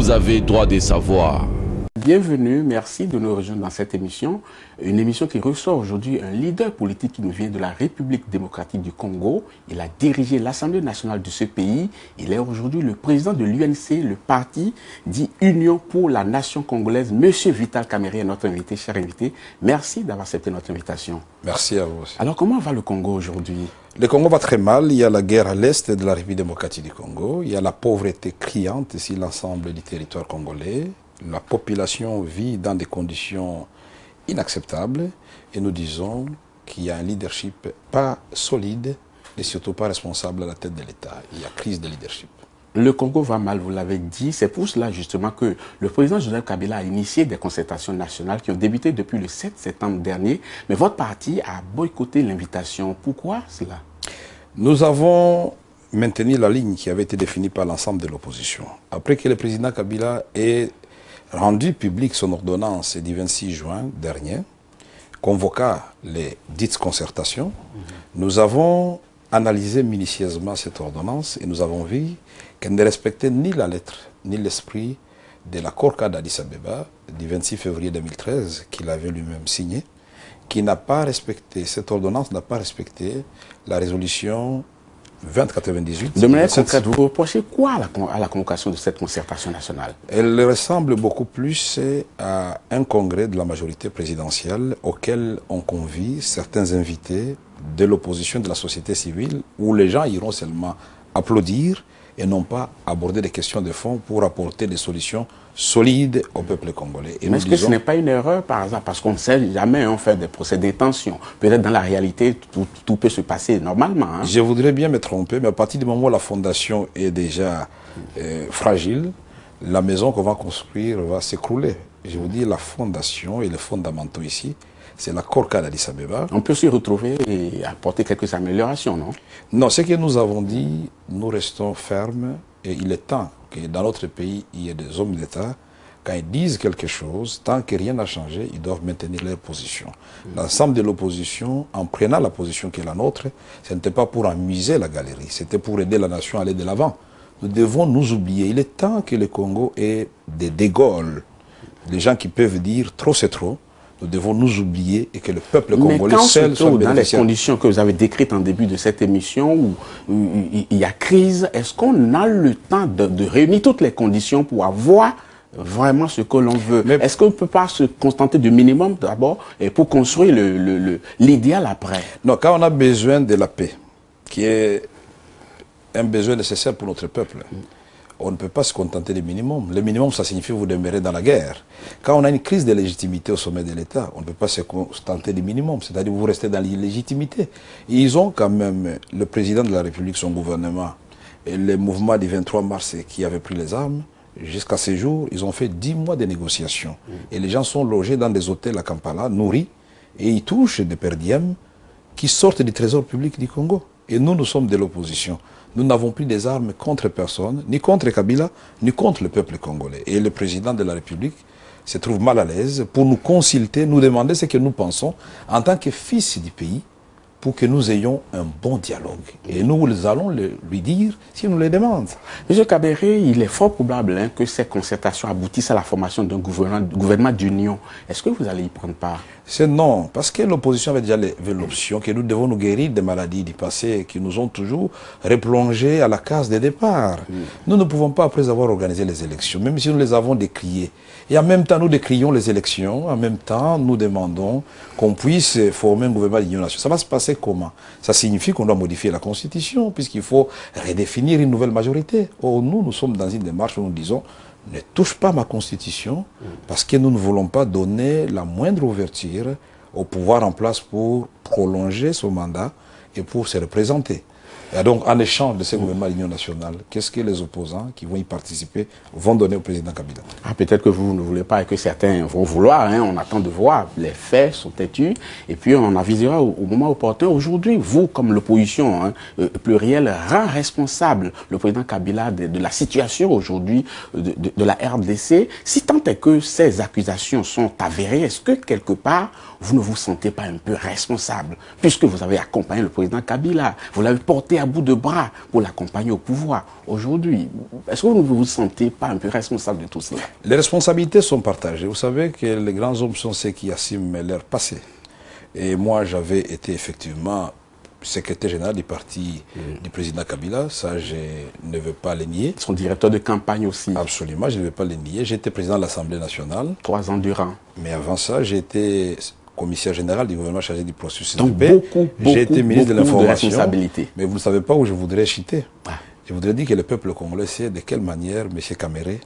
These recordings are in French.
vous avez droit de savoir. Bienvenue, merci de nous rejoindre dans cette émission. Une émission qui ressort aujourd'hui un leader politique qui nous vient de la République démocratique du Congo. Il a dirigé l'Assemblée nationale de ce pays. Il est aujourd'hui le président de l'UNC, le parti dit Union pour la nation congolaise. Monsieur Vital Kamerhe est notre invité, cher invité. Merci d'avoir accepté notre invitation. Merci à vous aussi. Alors comment va le Congo aujourd'hui? Le Congo va très mal. Il y a la guerre à l'est de la République démocratique du Congo. Il y a la pauvreté criante sur l'ensemble du territoire congolais. La population vit dans des conditions inacceptables et nous disons qu'il y a un leadership pas solide et surtout pas responsable à la tête de l'État. Il y a crise de leadership. Le Congo va mal, vous l'avez dit. C'est pour cela justement que le président Joseph Kabila a initié des concertations nationales qui ont débuté depuis le 7 septembre dernier. Mais votre parti a boycotté l'invitation. Pourquoi cela? Nous avons maintenu la ligne qui avait été définie par l'ensemble de l'opposition. Après que le président Kabila ait rendu public son ordonnance du 26 juin dernier, convoqua les dites concertations, nous avons analysé minutieusement cette ordonnance et nous avons vu qu'elle ne respectait ni la lettre ni l'esprit de l'accord-cadre d'Addis Abeba du 26 février 2013 qu'il avait lui-même signé, qui n'a pas respecté, cette ordonnance n'a pas respecté la résolution 2098. De manière concrète, vous reprochez quoi à la convocation de cette concertation nationale? Elle ressemble beaucoup plus à un congrès de la majorité présidentielle auquel on convie certains invités de l'opposition de la société civile où les gens iront seulement applaudir et non pas aborder des questions de fond pour apporter des solutions solides au peuple congolais. Mais est-ce que ce n'est pas une erreur par hasard? Parce qu'on ne sait jamais faire des procès d'intention. Peut-être dans la réalité, tout peut se passer normalement. Hein. Je voudrais bien me tromper, mais à partir du moment où la fondation est déjà fragile, la maison qu'on va construire va s'écrouler. Je vous dis, la fondation et les fondamentaux ici, c'est l'accord-cadre d'Addis Abeba. On peut s'y retrouver et apporter quelques améliorations, non? Non, ce que nous avons dit, nous restons fermes et il est temps que dans notre pays, il y ait des hommes d'État, quand ils disent quelque chose, tant que rien n'a changé, ils doivent maintenir leur position. L'ensemble de l'opposition, en prenant la position qui est la nôtre, ce n'était pas pour amuser la galerie, c'était pour aider la nation à aller de l'avant. Nous devons nous oublier. Il est temps que le Congo ait des De Gaulle, des gens qui peuvent dire trop c'est trop. Nous devons nous oublier et que le peuple congolais seul soit bénéficiaire. Dans les conditions que vous avez décrites en début de cette émission, où il y a crise, est-ce qu'on a le temps de réunir toutes les conditions pour avoir vraiment ce que l'on veut? Est-ce qu'on ne peut pas se contenter du minimum d'abord et pour construire l'idéal après? Non, quand on a besoin de la paix, qui est un besoin nécessaire pour notre peuple, on ne peut pas se contenter du minimum. Le minimum, ça signifie que vous demeurez dans la guerre. Quand on a une crise de légitimité au sommet de l'État, on ne peut pas se contenter du minimum, c'est-à-dire que vous restez dans l'illégitimité. Ils ont quand même, le président de la République, son gouvernement, et le mouvement du 23 mars qui avait pris les armes, jusqu'à ce jour, ils ont fait 10 mois de négociations. Et les gens sont logés dans des hôtels à Kampala, nourris, et ils touchent des per diem qui sortent du trésor public du Congo. Et nous, nous sommes de l'opposition. Nous n'avons plus des armes contre personne, ni contre Kabila, ni contre le peuple congolais. Et le président de la République se trouve mal à l'aise pour nous consulter, nous demander ce que nous pensons en tant que fils du pays, pour que nous ayons un bon dialogue. Et nous allons lui dire si nous le demandons. M. Kamerhe, il est fort probable que ces concertations aboutissent à la formation d'un gouvernement d'union. Est-ce que vous allez y prendre part? C'est non, parce que l'opposition avait déjà l'option que nous devons nous guérir des maladies du passé qui nous ont toujours replongés à la case de départ. Nous ne pouvons pas, après avoir organisé les élections, même si nous les avons décriées, et en même temps nous décrions les élections, en même temps nous demandons qu'on puisse former un gouvernement d'union nationale. Ça va se passer comment? Ça signifie qu'on doit modifier la Constitution, puisqu'il faut redéfinir une nouvelle majorité. Or, nous sommes dans une démarche où nous disons ne touche pas ma Constitution, parce que nous ne voulons pas donner la moindre ouverture au pouvoir en place pour prolonger son mandat et pour se représenter. Et donc, en échange de ce gouvernement d'union nationale, qu'est-ce que les opposants qui vont y participer vont donner au président Kabila? Peut-être que vous ne voulez pas et que certains vont vouloir. On attend de voir. Les faits sont têtus. Et puis, on avisera au moment opportun. Aujourd'hui, vous, comme l'opposition plurielle, rend responsable le président Kabila de la situation aujourd'hui de la RDC. Si tant est que ces accusations sont avérées, est-ce que quelque part, vous ne vous sentez pas un peu responsable? Puisque vous avez accompagné le président Kabila, vous l'avez porté à à bout de bras pour l'accompagner au pouvoir. Aujourd'hui, est-ce que vous ne vous sentez pas un peu responsable de tout cela? Les responsabilités sont partagées. Vous savez que les grands hommes sont ceux qui assument leur passé. Et moi, j'avais été effectivement secrétaire général du parti du président Kabila. Ça, je ne veux pas le nier. Son directeur de campagne aussi. Absolument, je ne veux pas le nier. J'étais président de l'Assemblée nationale. 3 ans durant. Mais avant ça, j'étais commissaire général du gouvernement chargé du processus Donc, de paix. J'ai été ministre de l'information. responsabilité. Mais vous ne savez pas où je voudrais chuter. Ah. Je voudrais dire que le peuple congolais sait de quelle manière M. Kamere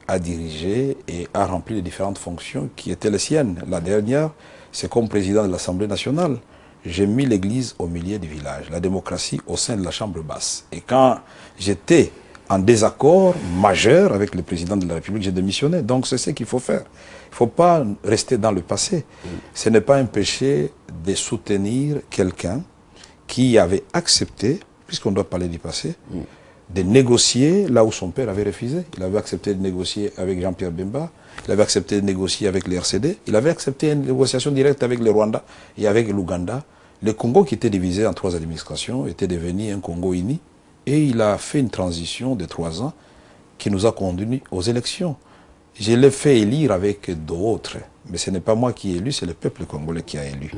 a dirigé et a rempli les différentes fonctions qui étaient les siennes. La dernière, c'est comme président de l'Assemblée nationale. J'ai mis l'église au milieu du village, la démocratie au sein de la chambre basse. Et quand j'étais en désaccord majeur avec le président de la République, j'ai démissionné. Donc c'est ce qu'il faut faire. Il ne faut pas rester dans le passé. Ce n'est pas un péché de soutenir quelqu'un qui avait accepté, puisqu'on doit parler du passé, de négocier là où son père avait refusé. Il avait accepté de négocier avec Jean-Pierre Bemba, il avait accepté de négocier avec les RCD, il avait accepté une négociation directe avec le Rwanda et avec l'Ouganda. Le Congo, qui était divisé en 3 administrations, était devenu un Congo uni, et il a fait une transition de 3 ans qui nous a conduits aux élections. Je l'ai fait élire avec d'autres, mais ce n'est pas moi qui ai élu, c'est le peuple congolais qui a élu.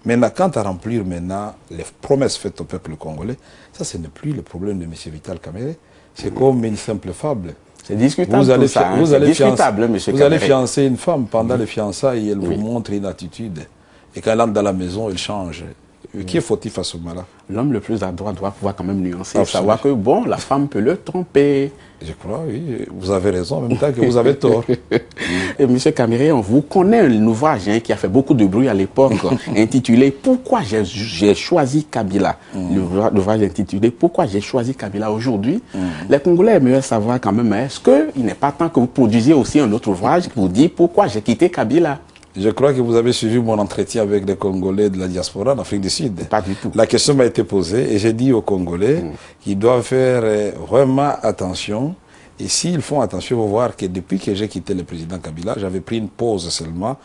Maintenant, quant à remplir maintenant les promesses faites au peuple congolais, ça, ce n'est plus le problème de M. Vital Kamerhe, c'est comme une simple fable. C'est discutable tout ça, hein. C'est discutable, M. Vous allez fiancer une femme pendant les fiançailles, elle vous montre une attitude, et quand elle entre dans la maison, elle change. Qui est fautif à ce moment-là? L'homme le plus adroit doit pouvoir quand même nuancer et savoir que, bon, la femme peut le tromper. Je crois, oui. Vous avez raison, en même temps que vous avez tort. Et M. Kamere, on vous connaît un ouvrage qui a fait beaucoup de bruit à l'époque, intitulé « Pourquoi j'ai choisi Kabila ?» L'ouvrage intitulé « Pourquoi j'ai choisi Kabila ?» Aujourd'hui, les Congolais aimeraient savoir quand même, est-ce qu'il n'est pas temps que vous produisiez aussi un autre ouvrage qui vous dit « Pourquoi j'ai quitté Kabila ?» Je crois que vous avez suivi mon entretien avec les Congolais de la diaspora en Afrique du Sud. Pas du tout. La question m'a été posée et j'ai dit aux Congolais qu'ils doivent faire vraiment attention. Et s'ils font attention, ils vont voir que depuis que j'ai quitté le président Kabila, j'avais pris une pause seulement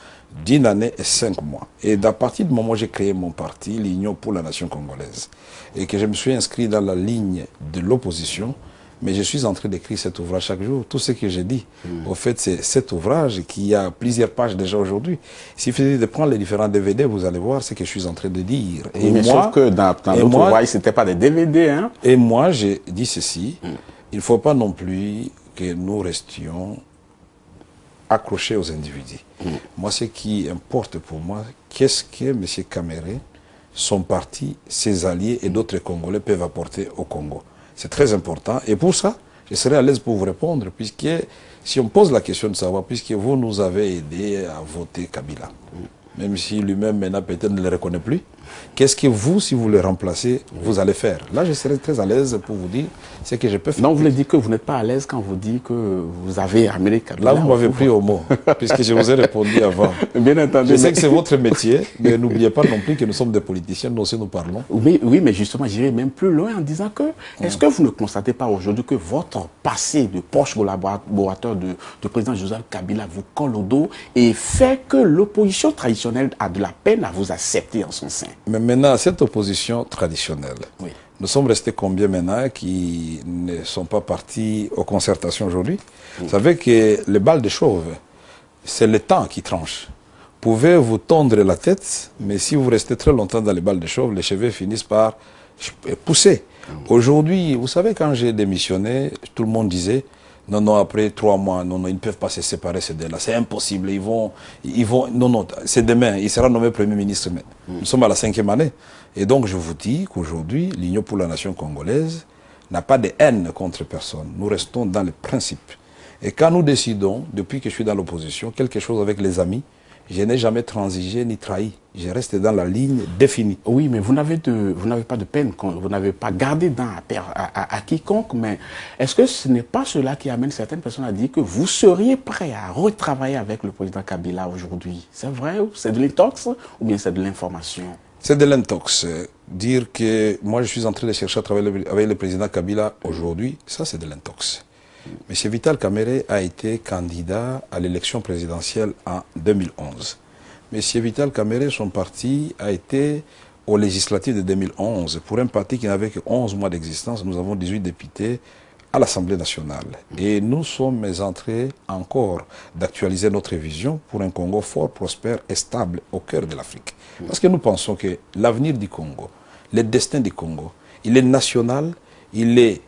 d'1 année et 5 mois. Et à partir du moment où j'ai créé mon parti, l'Union pour la nation congolaise, et que je me suis inscrit dans la ligne de l'opposition, mais je suis en train d'écrire cet ouvrage chaque jour. Tout ce que j'ai dit, au fait, c'est cet ouvrage qui a plusieurs pages déjà aujourd'hui. S'il suffit de prendre les différents DVD, vous allez voir ce que je suis en train de dire. Et mais moi, sauf que dans l'autre ouvrage, ce n'était pas des DVD. Hein? Et moi, j'ai dit ceci. Il ne faut pas non plus que nous restions accrochés aux individus. Moi, ce qui importe pour moi, qu'est-ce que M. Kamere, son parti, ses alliés et d'autres Congolais peuvent apporter au Congo. C'est très important. Et pour ça, je serai à l'aise pour vous répondre, puisque si on pose la question de savoir, puisque vous nous avez aidé à voter Kabila, même si lui-même maintenant peut-être ne le reconnaît plus, qu'est-ce que vous, si vous le remplacez, vous allez faire? Là, je serai très à l'aise pour vous dire ce que je peux faire. Non, vous voulez dire que vous n'êtes pas à l'aise quand vous dites que vous avez amené Kabila. Là, vous m'avez pris au mot, puisque je vous ai répondu avant. Bien entendu. Je sais que c'est votre métier, mais n'oubliez pas non plus que nous sommes des politiciens, nous aussi nous parlons. Oui, mais justement, j'irai même plus loin en disant que, est-ce que vous ne constatez pas aujourd'hui que votre passé de proche collaborateur de président Joseph Kabila vous colle au dos et fait que l'opposition traditionnelle a de la peine à vous accepter en son sein? Mais maintenant, cette opposition traditionnelle, nous sommes restés combien maintenant qui ne sont pas partis aux concertations aujourd'hui? Vous savez que les balles de chauve, c'est le temps qui tranche. Vous pouvez vous tondre la tête, mais si vous restez très longtemps dans les balles de chauve, les cheveux finissent par pousser. Aujourd'hui, vous savez, quand j'ai démissionné, tout le monde disait, non, après 3 mois, non, ils ne peuvent pas se séparer ces deux-là. C'est impossible. Ils vont, non, c'est demain. Il sera nommé Premier ministre. Nous sommes à la 5e année. Et donc, je vous dis qu'aujourd'hui, l'Union pour la nation congolaise n'a pas de haine contre personne. Nous restons dans les principes. Et quand nous décidons, depuis que je suis dans l'opposition, quelque chose avec les amis, je n'ai jamais transigé ni trahi. Je reste dans la ligne définie. Oui, mais vous n'avez pas de peine, vous n'avez pas gardé dans à quiconque, mais est-ce que ce n'est pas cela qui amène certaines personnes à dire que vous seriez prêt à retravailler avec le président Kabila aujourd'hui? C'est vrai? C'est de l'intox ou bien c'est de l'information? C'est de l'intox. Dire que moi je suis en train de chercher à travailler avec le président Kabila aujourd'hui, ça c'est de l'intox. M. Vital Kamerhe a été candidat à l'élection présidentielle en 2011. M. Vital Kamerhe, son parti, a été aux législatives de 2011, pour un parti qui n'avait que 11 mois d'existence, nous avons 18 députés à l'Assemblée nationale. Et nous sommes entrés encore d'actualiser notre vision pour un Congo fort, prospère et stable au cœur de l'Afrique. Parce que nous pensons que l'avenir du Congo, le destin du Congo, il est national, il est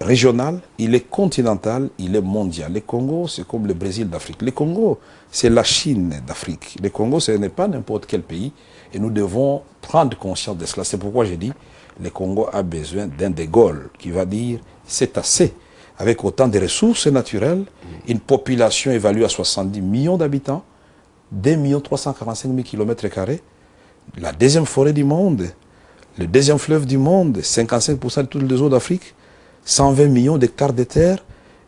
régional, il est continental, il est mondial. Le Congo, c'est comme le Brésil d'Afrique. Le Congo, c'est la Chine d'Afrique. Le Congo, ce n'est pas n'importe quel pays. Et nous devons prendre conscience de cela. C'est pourquoi j'ai dit, le Congo a besoin d'un De Gaulle qui va dire, c'est assez. Avec autant de ressources naturelles, une population évaluée à 70 millions d'habitants, 2 345 000 km², la deuxième forêt du monde, le deuxième fleuve du monde, 55% de toutes les eaux d'Afrique, 120 millions d'hectares de terre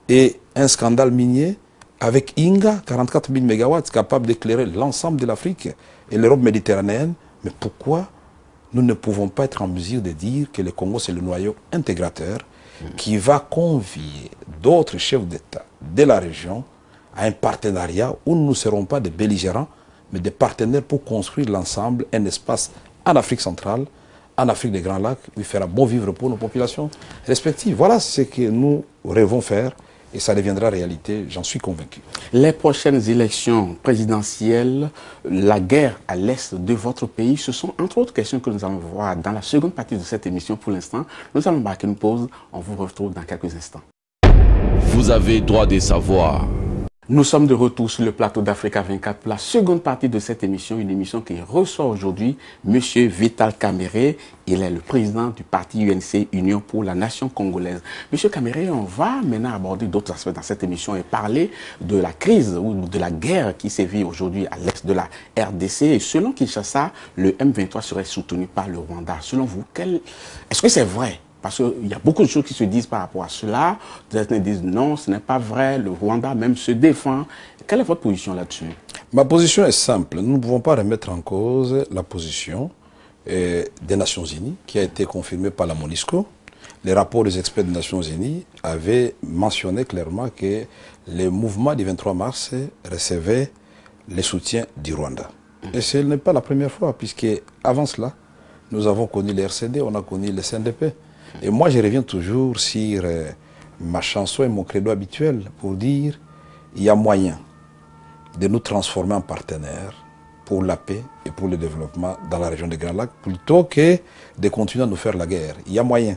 et un scandale minier avec Inga, 44 000 MW, capable d'éclairer l'ensemble de l'Afrique et l'Europe méditerranéenne. Mais pourquoi nous ne pouvons pas être en mesure de dire que le Congo, c'est le noyau intégrateur qui va convier d'autres chefs d'État de la région à un partenariat où nous ne serons pas des belligérants, mais des partenaires pour construire l'ensemble, un espace en Afrique centrale, en Afrique des Grands Lacs, où il fera bon vivre pour nos populations respectives. Voilà ce que nous rêvons faire et ça deviendra réalité, j'en suis convaincu. Les prochaines élections présidentielles, la guerre à l'est de votre pays, ce sont entre autres questions que nous allons voir dans la seconde partie de cette émission. Pour l'instant, nous allons marquer une pause. On vous retrouve dans quelques instants. Vous avez droit de savoir. Nous sommes de retour sur le plateau d'Africa 24 pour la seconde partie de cette émission, une émission qui reçoit aujourd'hui M. Vital Kamerhe. Il est le président du parti UNC, Union pour la Nation Congolaise. M. Kamerhe, on va maintenant aborder d'autres aspects dans cette émission et parler de la crise ou de la guerre qui sévit aujourd'hui à l'est de la RDC. Et selon Kinshasa, le M23 serait soutenu par le Rwanda. Selon vous, est-ce que c'est vrai ? Parce qu'il y a beaucoup de choses qui se disent par rapport à cela. Certains disent non, ce n'est pas vrai. Le Rwanda même se défend. Quelle est votre position là-dessus? Ma position est simple. Nous ne pouvons pas remettre en cause la position des Nations Unies qui a été confirmée par la MONUSCO. Les rapports des experts des Nations Unies avaient mentionné clairement que les mouvements du 23 mars recevaient le soutien du Rwanda. Et ce n'est pas la première fois, puisque avant cela, nous avons connu les RCD, on a connu les CNDP. Et moi, je reviens toujours sur ma chanson et mon credo habituel pour dire il y a moyen de nous transformer en partenaires pour la paix et pour le développement dans la région des Grands Lacs plutôt que de continuer à nous faire la guerre. Il y a moyen.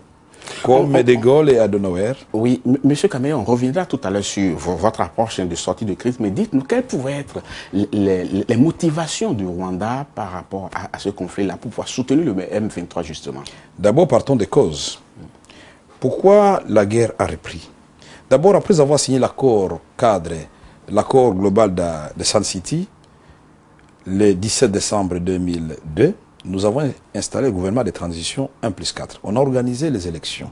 Comme De Gaulle et Adenauer. Oui, M. Kamerhe, on reviendra tout à l'heure sur votre approche de sortie de crise, mais dites-nous quelles pourraient être les motivations du Rwanda par rapport à ce conflit-là pour pouvoir soutenir le M23 justement. D'abord, partons des causes. Pourquoi la guerre a repris? D'abord, après avoir signé l'accord cadre, l'accord global de Sun City, le 17 décembre 2002, nous avons installé le gouvernement de transition 1+4. On a organisé les élections.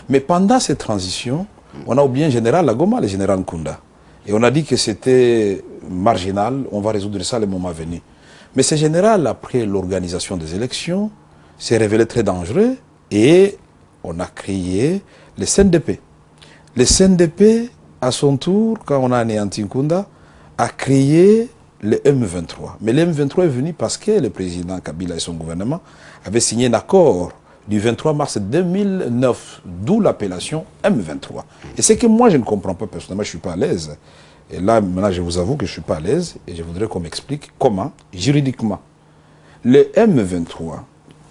Mais pendant cette transition, on a oublié un général Lagoma, le général Nkunda. Et on a dit que c'était marginal, on va résoudre ça le moment venu. Mais ce général, après l'organisation des élections, s'est révélé très dangereux et on a créé le CNDP. Le CNDP, à son tour, quand on a anéanti Nkunda, a créé le M23. Mais le M23 est venu parce que le président Kabila et son gouvernement avaient signé un accord du 23 mars 2009, d'où l'appellation M23. Et c'est que moi, je ne comprends pas personnellement, je ne suis pas à l'aise. Et là, maintenant, je vous avoue que je ne suis pas à l'aise et je voudrais qu'on m'explique comment, juridiquement, le M23,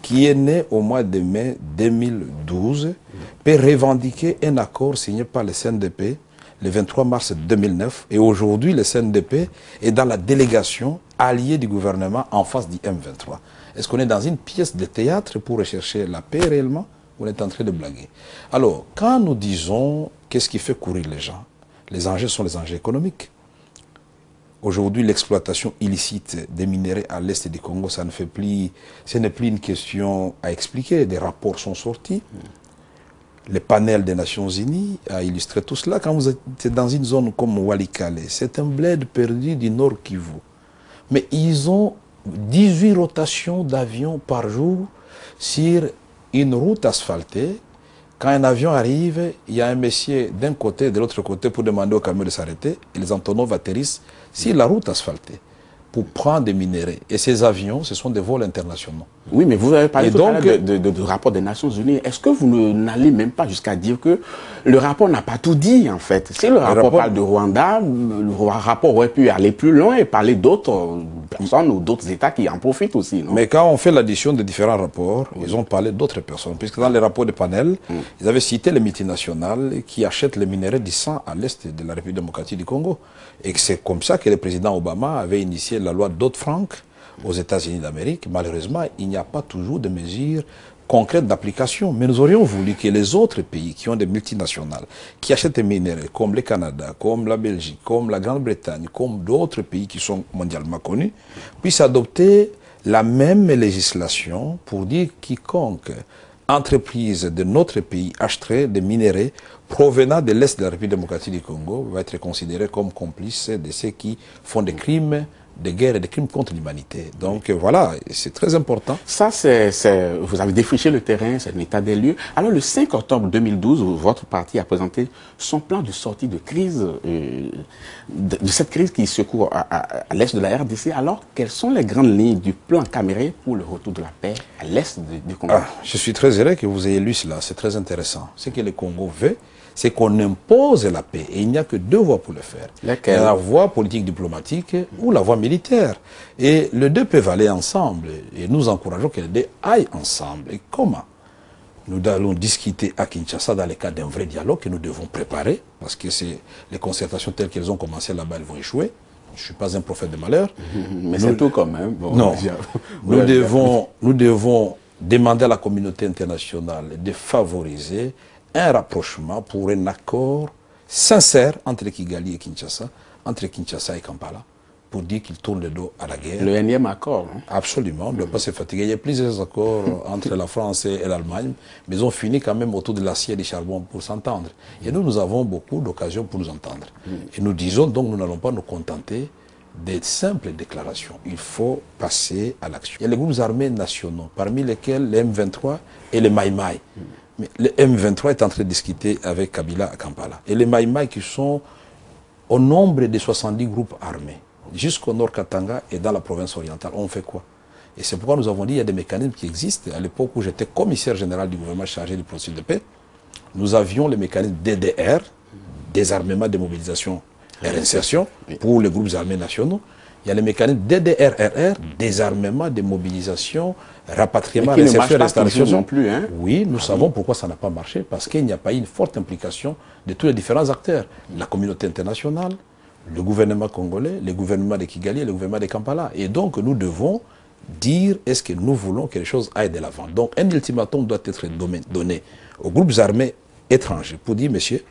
qui est né au mois de mai 2012, peut revendiquer un accord signé par le CNDP le 23 mars 2009. Et aujourd'hui, le CNDP est dans la délégation alliée du gouvernement en face du M23. Est-ce qu'on est dans une pièce de théâtre pour rechercher la paix réellement ou on est en train de blaguer? Alors, quand nous disons qu'est-ce qui fait courir les gens, les enjeux sont les enjeux économiques. Aujourd'hui, l'exploitation illicite des minéraux à l'est du Congo, ce n'est plus une question à expliquer. Des rapports sont sortis. Le panel des Nations Unies a illustré tout cela. Quand vous êtes dans une zone comme Walikale, c'est un bled perdu du Nord Kivu. Mais ils ont 18 rotations d'avions par jour sur une route asphaltée. Quand un avion arrive, il y a un messier d'un côté et de l'autre côté pour demander au camion de s'arrêter. Et les Antonov atterrissent sur la route asphaltée. pour prendre des minéraux. Et ces avions, ce sont des vols internationaux. Oui, mais vous avez parlé tout à l'heure de rapport des Nations Unies. Est-ce que vous n'allez même pas jusqu'à dire que le rapport n'a pas tout dit, en fait? Si le rapport parle de Rwanda, le rapport aurait pu aller plus loin et parler d'autres personnes ou d'autres États qui en profitent aussi, non? Mais quand on fait l'addition de différents rapports, ils ont parlé d'autres personnes. Puisque dans les rapports de panel, ils avaient cité les multinationales qui achètent les minéraux du sang à l'est de la République démocratique du Congo. Et c'est comme ça que le président Obama avait initié la loi Dodd-Frank aux États-Unis d'Amérique. Malheureusement, il n'y a pas toujours de mesures concrètes d'application. Mais nous aurions voulu que les autres pays qui ont des multinationales, qui achètent des minéraux, comme le Canada, comme la Belgique, comme la Grande-Bretagne, comme d'autres pays qui sont mondialement connus, puissent adopter la même législation pour dire quiconque entreprise de notre pays achèterait des minéraux provenant de l'Est de la République démocratique du Congo va être considéré comme complice de ceux qui font des crimes de guerre et des crimes contre l'humanité. Donc voilà, c'est très important. Ça, vous avez défriché le terrain, c'est un état des lieux. Alors le 5 octobre 2012, votre parti a présenté son plan de sortie de crise, de cette crise qui secoue à l'est de la RDC. Alors, quelles sont les grandes lignes du plan Caméré pour le retour de la paix à l'est du Congo? Je suis très heureux que vous ayez lu cela, c'est très intéressant. Ce que le Congo veut, c'est qu'on impose la paix. Et il n'y a que deux voies pour le faire. Laquelle? La voie politique diplomatique ou la voie militaire. Et les deux peuvent aller ensemble. Et nous encourageons que les deux aillent ensemble. Et comment? Nous allons discuter à Kinshasa dans le cadre d'un vrai dialogue que nous devons préparer. Parce que les concertations telles qu'elles ont commencé là-bas, elles vont échouer. Je ne suis pas un prophète de malheur. Mais c'est tout quand même. Bon, non. Nous devons demander à la communauté internationale de favoriser un rapprochement pour un accord sincère entre Kigali et Kinshasa, entre Kinshasa et Kampala, pour dire qu'ils tournent le dos à la guerre. Le énième accord. Hein? Absolument, on ne doit pas se fatiguer. Il y a plusieurs accords entre la France et l'Allemagne, mais ils ont fini quand même autour de l'acier et du charbon pour s'entendre. Et nous avons beaucoup d'occasions pour nous entendre. Et nous disons donc, nous n'allons pas nous contenter des simples déclarations. Il faut passer à l'action. Il y a les groupes armés nationaux, parmi lesquels les M23 et les Maïmaï. Mais le M23 est en train de discuter avec Kabila à Kampala. Et les Maïmaï qui sont au nombre de 70 groupes armés, jusqu'au nord Katanga et dans la province orientale. On fait quoi? Et c'est pourquoi nous avons dit qu'il y a des mécanismes qui existent. À l'époque où j'étais commissaire général du gouvernement chargé du processus de paix, nous avions les mécanismes DDR, désarmement, démobilisation et réinsertion, pour les groupes armés nationaux. Il y a les mécanismes DDRRR, désarmement, démobilisation, rapatriement, réinsertion et restauration. Non plus, hein? Oui, nous savons pourquoi ça n'a pas marché, parce qu'il n'y a pas eu une forte implication de tous les différents acteurs. La communauté internationale, le gouvernement congolais, le gouvernement de Kigali et le gouvernement de Kampala. Et donc, nous devons dire est-ce que nous voulons que les choses aillent de l'avant. Donc, un ultimatum doit être donné aux groupes armés étrangers pour dire, monsieur,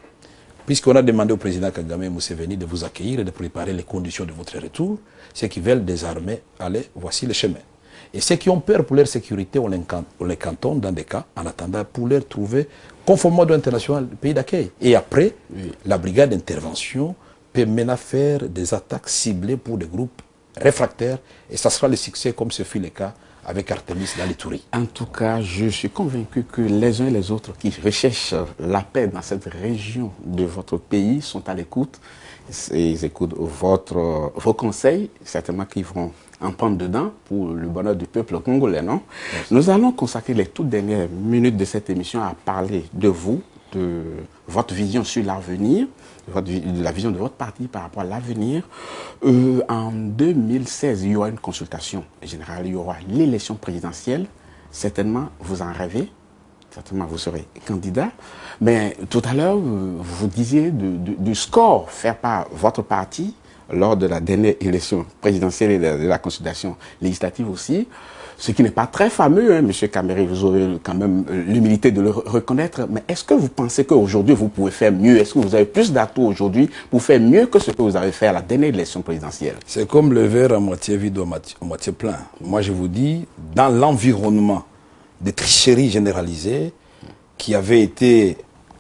puisqu'on a demandé au président Kagame et Museveni de vous accueillir et de préparer les conditions de votre retour, ceux qui veulent désarmer, allez, voici le chemin. Et ceux qui ont peur pour leur sécurité, on les cantonne dans des cas, en attendant pour leur trouver, conformément au droit international, le pays d'accueil. Et après, la brigade d'intervention peut maintenant faire des attaques ciblées pour des groupes réfractaires, et ça sera le succès comme ce fut le cas avec Artemis dans l'Itourie. En tout cas, je suis convaincu que les uns et les autres qui recherchent la paix dans cette région de votre pays sont à l'écoute. Ils écoutent vos conseils, certainement qu'ils vont en prendre dedans pour le bonheur du peuple congolais, non? Merci. Nous allons consacrer les toutes dernières minutes de cette émission à parler de vous, de votre vision sur l'avenir, de la vision de votre parti par rapport à l'avenir. En 2016, il y aura une consultation générale, il y aura l'élection présidentielle. Certainement, vous en rêvez. Certainement, vous serez candidat. Mais tout à l'heure, vous disiez du score fait par votre parti lors de la dernière élection présidentielle et de la consultation législative aussi. Ce qui n'est pas très fameux, hein, M. Caméré, vous aurez quand même l'humilité de le reconnaître. Mais est-ce que vous pensez qu'aujourd'hui, vous pouvez faire mieux? Est-ce que vous avez plus d'atouts aujourd'hui pour faire mieux que ce que vous avez fait à la dernière élection présidentielle? C'est comme le verre à moitié vide ou à moitié plein. Moi, je vous dis, dans l'environnement de tricheries généralisées qui avaient été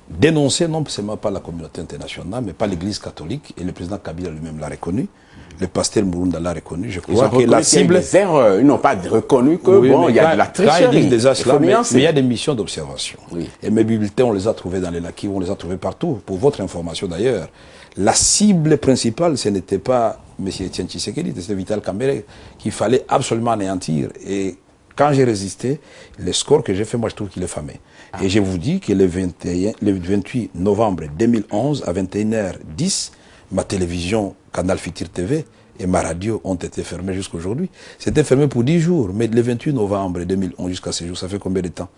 dénoncées non seulement par la communauté internationale, mais par l'Église catholique, et le président Kabila lui-même l'a reconnu, le pasteur Murunda l'a reconnu, je crois que la cible... Ils n'ont pas reconnu que bon, il y a de la tricherie. Quand ils disent déjà cela, mais il y a des missions d'observation. Oui. Et mes bulletins, on les a trouvés dans les lacs, on les a trouvés partout. Pour votre information d'ailleurs, La cible principale, ce n'était pas M. Etienne Tshisekedi, c'était Vital Kamerhe qu'il fallait absolument anéantir. Et quand j'ai résisté, le score que j'ai fait, moi je trouve qu'il est fameux. Et je vous dis que le 28 novembre 2011, à 21h10, ma télévision, Canal Futur TV, et ma radio ont été fermées jusqu'à aujourd'hui. C'était fermé pour 10 jours, mais le 28 novembre 2011 jusqu'à ce jour, ça fait combien de temps?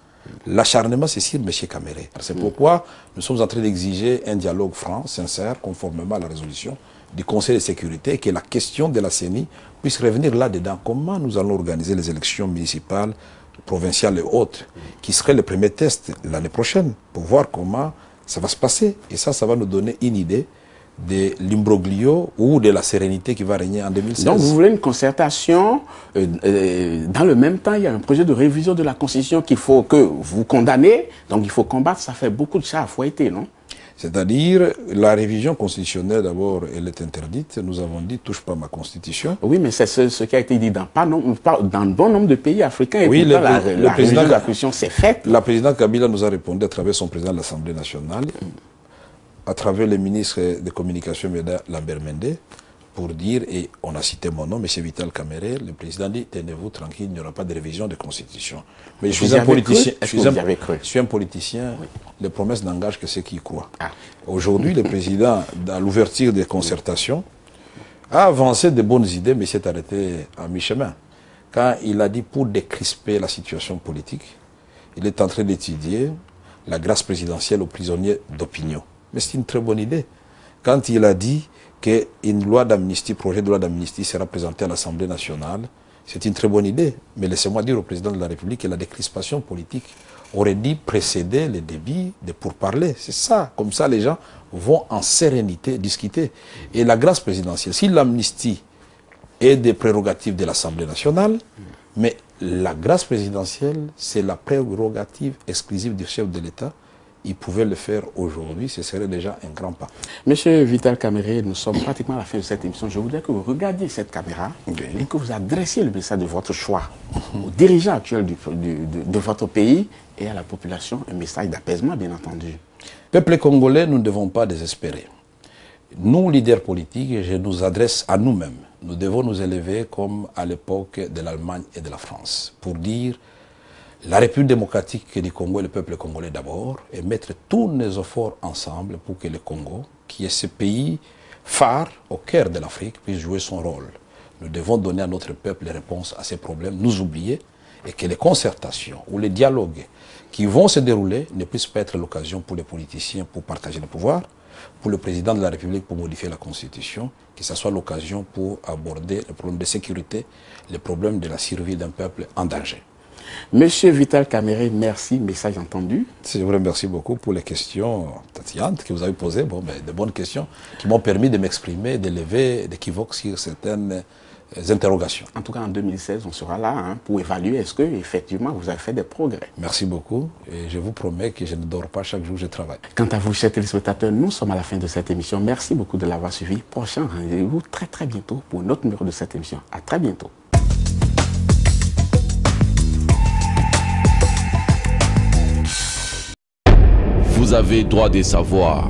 L'acharnement, c'est sur M. Kamerhe. C'est pourquoi nous sommes en train d'exiger un dialogue franc, sincère, conformément à la résolution du Conseil de sécurité, et que la question de la CENI puisse revenir là-dedans. Comment nous allons organiser les élections municipales, provinciales et autres, qui seraient le premier test l'année prochaine, pour voir comment ça va se passer. Et ça va nous donner une idée de l'imbroglio ou de la sérénité qui va régner en 2016. Donc vous voulez une concertation, dans le même temps il y a un projet de révision de la Constitution qu'il faut que vous condamnez, donc il faut combattre, ça fait beaucoup de chats à fouetter, non? C'est-à-dire, la révision constitutionnelle, d'abord, elle est interdite. Nous avons dit, touche pas ma constitution. Oui, mais c'est ce qui a été dit dans bon nombre de pays africains. Et oui, la révision de la Constitution s'est faite. La présidente Kabila nous a répondu à travers son président de l'Assemblée nationale, à travers le ministre de Communication, M. Lambert Mende, pour dire, et on a cité mon nom, M. Vital Kamerhe, le président dit, tenez-vous tranquille, il n'y aura pas de révision de constitution. Mais je suis un politicien. Je suis un politicien. Oui. Les promesses n'engagent que ceux qui y croient. Aujourd'hui, le président, dans l'ouverture des concertations, a avancé de bonnes idées, mais s'est arrêté à mi-chemin. Quand il a dit, pour décrisper la situation politique, il est en train d'étudier la grâce présidentielle aux prisonniers d'opinion. Mais c'est une très bonne idée. Quand il a dit qu'une loi d'amnistie, projet de loi d'amnistie sera présenté à l'Assemblée nationale, c'est une très bonne idée. Mais laissez-moi dire au président de la République que la décrispation politique aurait dû précéder le débit de pourparlers. C'est ça. Comme ça, les gens vont en sérénité discuter. Et la grâce présidentielle, si l'amnistie est des prérogatives de l'Assemblée nationale, mais la grâce présidentielle, c'est la prérogative exclusive du chef de l'État. Il pouvait le faire aujourd'hui, ce serait déjà un grand pas. Monsieur Vital Kamerhe, nous sommes pratiquement à la fin de cette émission. Je voudrais que vous regardiez cette caméra et que vous adressiez le message de votre choix aux dirigeants actuels de votre pays et à la population. Un message d'apaisement, bien entendu. Peuple congolais, nous ne devons pas désespérer. Nous, leaders politiques, je nous adresse à nous-mêmes. Nous devons nous élever comme à l'époque de l'Allemagne et de la France pour dire la République démocratique du Congo et le peuple congolais d'abord, et mettre tous nos efforts ensemble pour que le Congo, qui est ce pays phare au cœur de l'Afrique, puisse jouer son rôle. Nous devons donner à notre peuple les réponses à ces problèmes, nous oublier, et que les concertations ou les dialogues qui vont se dérouler ne puissent pas être l'occasion pour les politiciens pour partager le pouvoir, pour le président de la République pour modifier la Constitution, que ce soit l'occasion pour aborder les problèmes de sécurité, les problèmes de la survie d'un peuple en danger. Monsieur Vital Kamerhe, merci, message entendu. Je vous remercie beaucoup pour les questions tatillantes que vous avez posées, de bonnes questions qui m'ont permis de m'exprimer, de lever d'équivoques sur certaines interrogations. En tout cas, en 2016, on sera là pour évaluer est-ce que effectivement vous avez fait des progrès. Merci beaucoup et je vous promets que je ne dors pas chaque jour, je travaille. Quant à vous, chers téléspectateurs, nous sommes à la fin de cette émission. Merci beaucoup de l'avoir suivi. Prochain rendez-vous très bientôt pour un autre numéro de cette émission. À très bientôt. Vous avez droit de savoir.